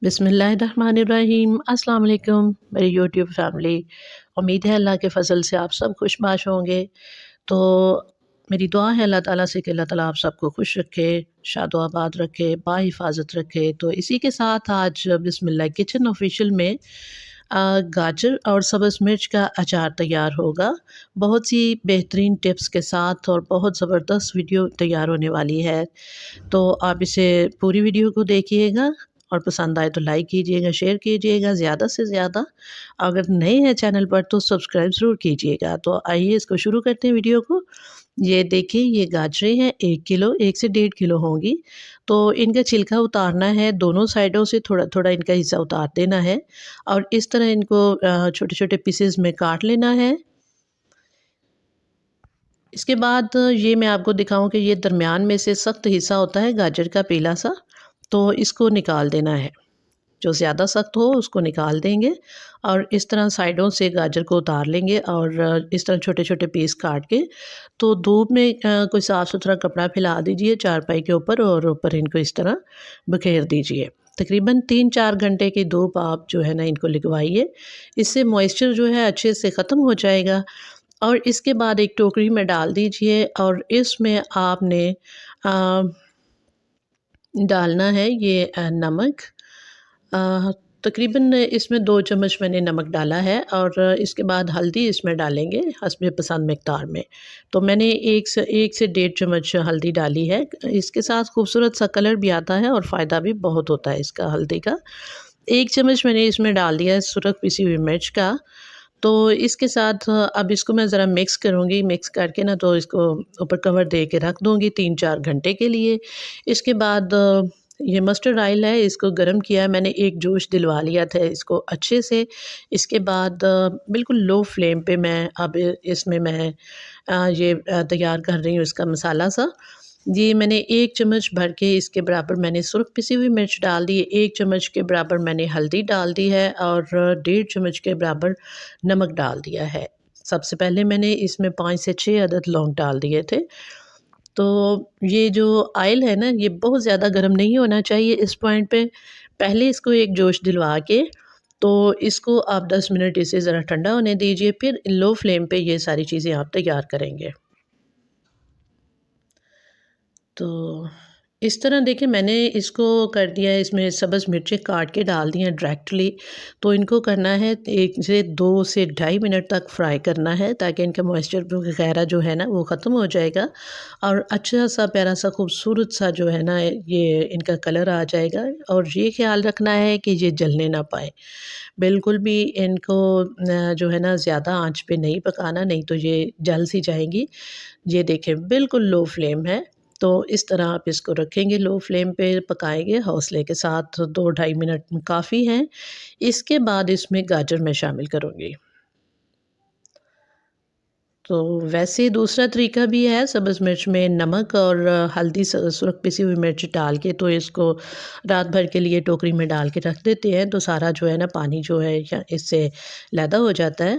बिस्मिल्लाहिर्रहमानिर्रहीम। अस्सलाम वालेकुम मेरी यूट्यूब फैमिली। उम्मीद है अल्लाह के फ़ज़ल से आप सब खुशबाश होंगे। तो मेरी दुआ है अल्लाह ताला से कि अल्लाह ताला आप सबको खुश रखे, शादो-आबाद रखे, बाहिफ़ाज़त रखे। तो इसी के साथ आज बिस्मिल्लाह किचन ऑफ़िशियल में गाजर और सब्ज़ मिर्च का अचार तैयार होगा। बहुत सी बेहतरीन टिप्स के साथ और बहुत ज़बरदस्त वीडियो तैयार होने वाली है। तो आप इसे पूरी वीडियो को देखिएगा और पसंद आए तो लाइक कीजिएगा, शेयर कीजिएगा ज़्यादा से ज़्यादा। अगर नए हैं चैनल पर तो सब्सक्राइब ज़रूर कीजिएगा। तो आइए इसको शुरू करते हैं वीडियो को। ये देखिए ये गाजरें हैं 1 किलो, 1 से डेढ़ किलो होंगी। तो इनका छिलका उतारना है, दोनों साइडों से थोड़ा-थोड़ा इनका हिस्सा उतार देना है और इस तरह इनको छोटे-छोटे पीसेज़ में काट लेना है। इसके बाद ये मैं आपको दिखाऊँ कि ये दरमियान में से सख्त हिस्सा होता है गाजर का पीला सा, तो इसको निकाल देना है। जो ज़्यादा सख्त हो उसको निकाल देंगे और इस तरह साइडों से गाजर को उतार लेंगे और इस तरह छोटे-छोटे पीस काट के तो धूप में कोई साफ़-सुथरा कपड़ा फैला दीजिए चारपाई के ऊपर और ऊपर इनको इस तरह बखेर दीजिए। तकरीबन 3-4 घंटे की धूप आप जो है ना इनको लगवाइए। इससे मॉइस्चर जो है अच्छे से ख़त्म हो जाएगा और इसके बाद एक टोकरी में डाल दीजिए और इसमें आपने अ, डालना है ये नमक। अ, तकरीबन इसमें 2 चम्मच मैंने नमक डाला है और इसके बाद हल्दी इसमें डालेंगे हस्बे पसंद मिक़दार में। तो मैंने 1 से डेढ़ चम्मच हल्दी डाली है। इसके साथ खूबसूरत सा कलर भी आता है और फ़ायदा भी बहुत होता है इसका हल्दी का। 1 चम्मच मैंने इसमें डाल दिया है सुरख पिसी हुई मिर्च का। तो इसके साथ अब इसको मैं ज़रा मिक्स करूँगी, मिक्स करके ना तो इसको ऊपर कवर दे के रख दूँगी 3-4 घंटे के लिए। इसके बाद ये मस्टर्ड ऑयल है इसको गरम किया है मैंने, एक जोश दिलवा लिया था इसको अच्छे से। इसके बाद बिल्कुल लो फ्लेम पे मैं अब इसमें मैं ये तैयार कर रही हूँ इसका मसाला सा। ये मैंने 1 चम्मच भर के इसके बराबर मैंने सुरख पिसी हुई मिर्च डाल दी है, 1 चम्मच के बराबर मैंने हल्दी डाल दी है और डेढ़ चम्मच के बराबर नमक डाल दिया है। सबसे पहले मैंने इसमें 5 से 6 अदद लौंग डाल दिए थे। तो ये जो ऑयल है ना ये बहुत ज़्यादा गर्म नहीं होना चाहिए इस पॉइंट पे। पहले इसको एक जोश दिलवा के तो इसको आप 10 मिनट इसे ज़रा ठंडा होने दीजिए, फिर लो फ्लेम पे ये सारी चीज़ें आप तैयार करेंगे। तो इस तरह देखिए मैंने इसको कर दिया है, इसमें सब्ज़ मिर्चें काट के डाल दी हैं डायरेक्टली। तो इनको करना है 1 से 2 से ढाई मिनट तक फ्राई करना है ताकि इनका मॉइस्चर वगैरह जो है ना वो ख़त्म हो जाएगा और अच्छा सा प्यारा सा खूबसूरत सा जो है ना ये इनका कलर आ जाएगा। और ये ख़्याल रखना है कि ये जलने ना पाए। बिल्कुल भी इनको जो है ना ज़्यादा आँच पे नहीं पकाना, नहीं तो ये जल सी जाएँगी। ये देखें बिल्कुल लो फ्लेम है। तो इस तरह आप इसको रखेंगे, लो फ्लेम पे पकाएँगे हौसले के साथ 2 ढाई मिनट काफ़ी हैं। इसके बाद इसमें गाजर मैं शामिल करूँगी। तो वैसे दूसरा तरीका भी है, सब्ज़ मिर्च में नमक और हल्दी सुरख पिसी हुई मिर्च डाल के तो इसको रात भर के लिए टोकरी में डाल के रख देते हैं तो सारा जो है ना पानी जो है या इससे लैदा हो जाता है।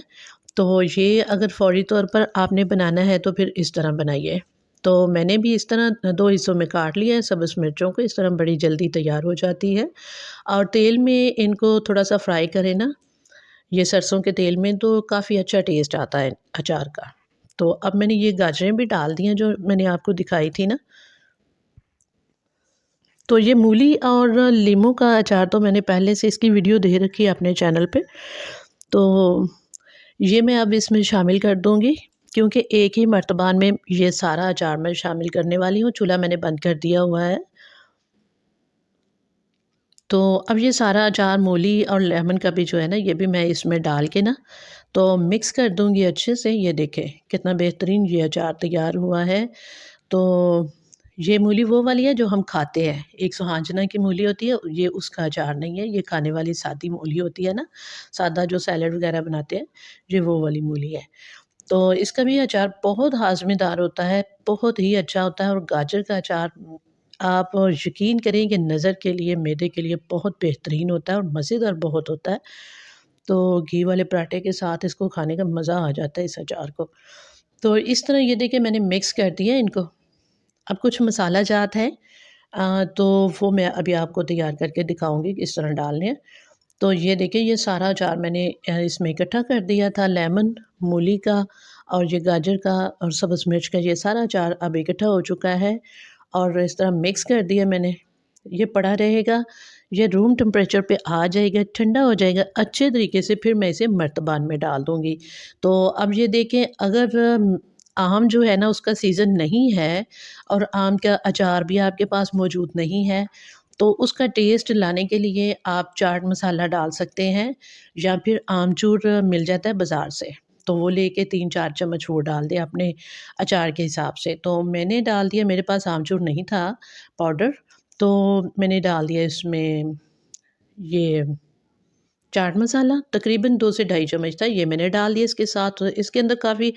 तो ये अगर फ़ौरी तौर पर आपने बनाना है तो फिर इस तरह बनाइए। तो मैंने भी इस तरह 2 हिस्सों में काट लिया है सब्ज़ मिर्चों को, इस तरह बड़ी जल्दी तैयार हो जाती है। और तेल में इनको थोड़ा-सा फ्राई करें ना, ये सरसों के तेल में तो काफ़ी अच्छा टेस्ट आता है अचार का। तो अब मैंने ये गाजरें भी डाल दी हैं जो मैंने आपको दिखाई थी ना। तो ये मूली और लीमू का अचार तो मैंने पहले से इसकी वीडियो दे रखी है अपने चैनल पे। तो ये मैं अब इसमें शामिल कर दूँगी क्योंकि एक ही मर्तबान में ये सारा अचार मैं शामिल करने वाली हूँ। चूल्हा मैंने बंद कर दिया हुआ है। तो अब ये सारा अचार मूली और लेमन का भी जो है ना ये भी मैं इसमें डाल के ना तो मिक्स कर दूँगी अच्छे से। ये देखें कितना बेहतरीन ये अचार तैयार हुआ है। तो ये मूली वो वाली है जो हम खाते हैं, एक सुहांजना की मूली होती है, ये उसका अचार नहीं है, ये खाने वाली सादी मूली होती है ना, सादा जो सैलेड वगैरह बनाते हैं, ये वो वाली मूली है। तो इसका भी अचार बहुत हाज़मेदार होता है, बहुत ही अच्छा होता है और गाजर का अचार आप यकीन करें कि नज़र के लिए, मैदे के लिए बहुत बेहतरीन होता है और मज़ेदार बहुत होता है। तो घी वाले पराठे के साथ इसको खाने का मज़ा आ जाता है इस अचार को। तो इस तरह ये देखिए मैंने मिक्स कर दिया इनको। अब कुछ मसाला जात है, तो वो मैं अभी आपको तैयार करके दिखाऊँगी किस तरह डालने हैं। तो ये देखिए ये सारा अचार मैंने इसमें इकट्ठा कर दिया था, लेमन, मूली का और ये गाजर का और सब्ज़ मिर्च का, ये सारा अचार अब इकट्ठा हो चुका है और इस तरह मिक्स कर दिया मैंने। ये पड़ा रहेगा, ये रूम टेम्परेचर पे आ जाएगा, ठंडा हो जाएगा अच्छे तरीके से, फिर मैं इसे मर्तबान में डाल दूँगी। तो अब ये देखें, अगर आम जो है ना उसका सीज़न नहीं है और आम का अचार भी आपके पास मौजूद नहीं है, तो उसका टेस्ट लाने के लिए आप चाट मसाला डाल सकते हैं या फिर आमचूर मिल जाता है बाज़ार से, तो वो लेके 3-4 चम्मच वो डाल दें अपने अचार के हिसाब से। तो मैंने डाल दिया, मेरे पास आमचूर नहीं था पाउडर, तो मैंने डाल दिया इसमें ये चाट मसाला, तकरीबन 2 से ढाई चम्मच था, ये मैंने डाल दिया इसके साथ। इसके अंदर काफ़ी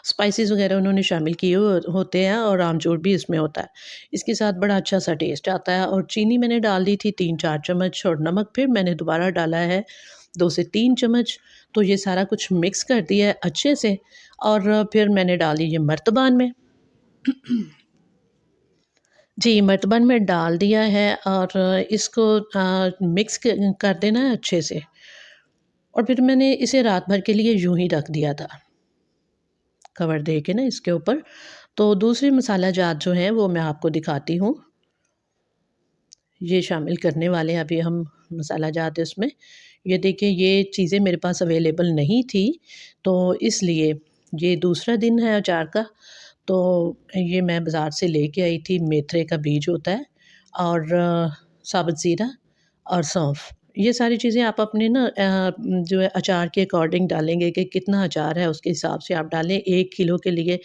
स्पाइसेस वग़ैरह उन्होंने शामिल किए होते हैं और आमचूर भी इसमें होता है। इसके साथ बड़ा अच्छा-सा टेस्ट आता है और चीनी मैंने डाल दी थी 3-4 चम्मच और नमक फिर मैंने दोबारा डाला है 2 से 3 चम्मच। तो ये सारा कुछ मिक्स कर दिया है अच्छे से और फिर मैंने डाल दी ये मर्तबान में। जी, मर्तबान में डाल दिया है और इसको मिक्स कर देना है अच्छे से। और फिर मैंने इसे रात भर के लिए यूँ ही रख दिया था, कवर दे के ना इसके ऊपर। तो दूसरे मसाला जात जो हैं वो मैं आपको दिखाती हूँ। ये शामिल करने वाले हैं अभी हम मसाला जात इसमें। ये देखिए ये चीज़ें मेरे पास अवेलेबल नहीं थी, तो इसलिए ये दूसरा दिन है अचार का। तो ये मैं बाज़ार से लेके आई थी, मेथरे का बीज होता है और साबुत ज़ीरा और सौंफ। ये सारी चीज़ें आप अपने ना जो है अचार के अकॉर्डिंग डालेंगे कि कितना अचार है उसके हिसाब से आप डालें। 1 किलो के लिए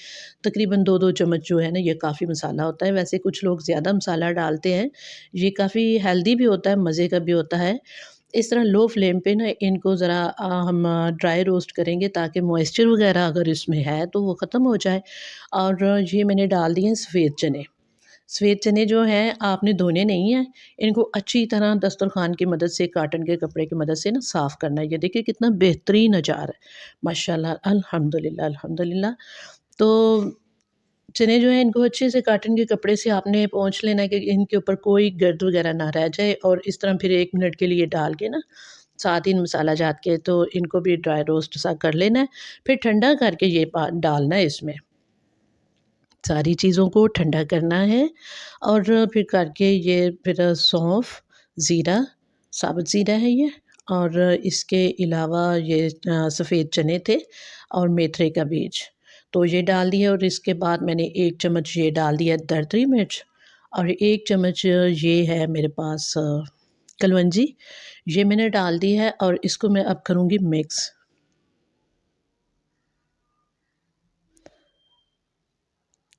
तकरीबन 2-2 चम्मच जो है ना ये काफ़ी मसाला होता है। वैसे कुछ लोग ज़्यादा मसाला डालते हैं। ये काफ़ी हेल्दी भी होता है, मज़े का भी होता है। इस तरह लो फ्लेम पे ना इनको ज़रा हम ड्राई रोस्ट करेंगे ताकि मॉइस्चर वग़ैरह अगर इसमें है तो वो ख़त्म हो जाए। और ये मैंने डाल दिए हैं सफ़ेद चने। सफ़ेद चने जो हैं आपने धोने नहीं हैं, इनको अच्छी तरह दस्तरख़्वान की मदद से, कॉटन के कपड़े की मदद से ना साफ़ करना है। ये देखिए कितना बेहतरीन अचार है, माशाल्लाह, अल्हम्दुलिल्लाह, अल्हम्दुलिल्लाह। तो चने जो हैं इनको अच्छे से कॉटन के कपड़े से आपने पोंछ लेना है कि इनके ऊपर कोई गर्द वग़ैरह ना रह जाए और इस तरह फिर 1 मिनट के लिए डाल के ना साथ ही इन मसाला जात के तो इनको भी ड्राई रोस्ट सा कर लेना है। फिर ठंडा करके ये डालना है इसमें। सारी चीज़ों को ठंडा करना है और फिर करके ये फिर सौंफ, ज़ीरा, साबुत ज़ीरा है ये और इसके अलावा ये सफ़ेद चने थे और मेथरे का बीज। तो ये डाल दिया और इसके बाद मैंने 1 चम्मच ये डाल दिया दरदरी मिर्च और 1 चम्मच ये है मेरे पास कलवंजी, ये मैंने डाल दी है और इसको मैं अब करूँगी मिक्स।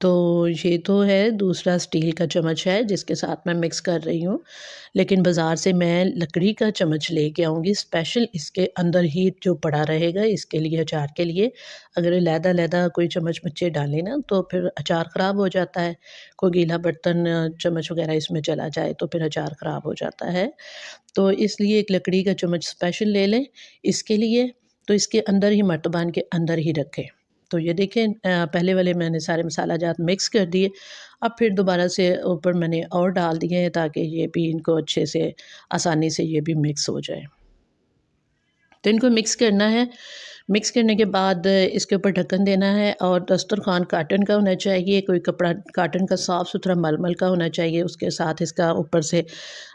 तो ये तो है दूसरा स्टील का चम्मच है जिसके साथ मैं मिक्स कर रही हूँ। लेकिन बाज़ार से मैं लकड़ी का चम्मच लेके आऊँगी स्पेशल इसके अंदर ही जो पड़ा रहेगा इसके लिए अचार के लिए। अगर अलहदा-अलहदा कोई चम्मच बच्चे डालें ना तो फिर अचार ख़राब हो जाता है। कोई गीला बर्तन चम्मच वग़ैरह इसमें चला जाए तो फिर अचार ख़राब हो जाता है। तो इसलिए एक लकड़ी का चम्मच स्पेशल ले लें इसके लिए, तो इसके अंदर ही मर्तबान के अंदर ही रखें। तो ये देखें पहले वाले मैंने सारे मसाला जात मिक्स कर दिए, अब फिर दोबारा से ऊपर मैंने और डाल दिए हैं ताकि ये भी इनको अच्छे से आसानी से ये भी मिक्स हो जाए। तो इनको मिक्स करना है, मिक्स करने के बाद इसके ऊपर ढक्कन देना है और दस्तरख़्वान कॉटन का होना चाहिए, कोई कपड़ा कॉटन का साफ़-सुथरा मलमल का होना चाहिए, उसके साथ इसका ऊपर से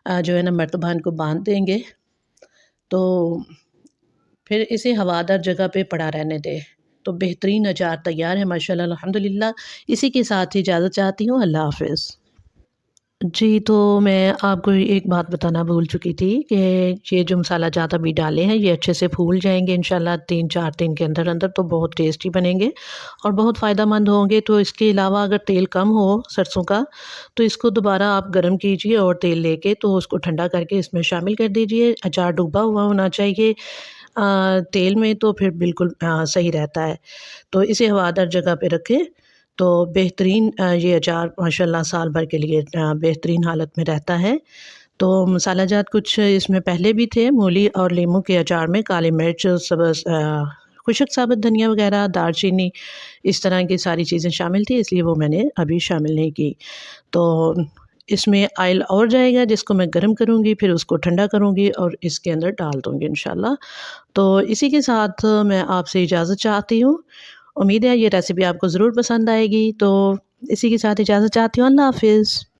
जो है ना मर्तबान को बाँध देंगे। तो फिर इसे हवादार जगह पे पड़ा रहने दें। तो बेहतरीन अचार तैयार है माशाल्लाह अल्हम्दुलिल्लाह। इसी के साथ ही इजाज़त चाहती हूँ, अल्लाह हाफ़िज़। जी, तो मैं आपको एक बात बताना भूल चुकी थी कि ये जो मसाला जात अभी डाले हैं, ये अच्छे से फूल जाएँगे इंशाल्लाह 3-4 दिन के अंदर-अंदर, तो बहुत टेस्टी बनेंगे और बहुत फ़ायदेमंद होंगे। तो इसके अलावा अगर तेल कम हो सरसों का, तो इसको दोबारा आप गरम कीजिए और तेल लेके तो उसको ठंडा करके इसमें शामिल कर दीजिए। अचार डूबा हुआ होना चाहिए तेल में, तो फिर बिल्कुल सही रहता है। तो इसे हवादार जगह पे रखें, तो बेहतरीन ये अचार माशाल्लाह साल भर के लिए बेहतरीन हालत में रहता है। तो मसाला जात कुछ इसमें पहले भी थे, मूली और लीमू के अचार में काली मिर्च, खुशक साबुत धनिया वगैरह, दालचीनी, इस तरह की सारी चीज़ें शामिल थी, इसलिए वो मैंने अभी शामिल नहीं की। तो इसमें ऑयल और जाएगा जिसको मैं गरम करूँगी, फिर उसको ठंडा करूँगी और इसके अंदर डाल दूँगी इंशाल्लाह। तो इसी के साथ मैं आपसे इजाज़त चाहती हूँ। उम्मीद है ये रेसिपी आपको ज़रूर पसंद आएगी। तो इसी के साथ इजाज़त चाहती हूँ। अल्लाह हाफ़िज़।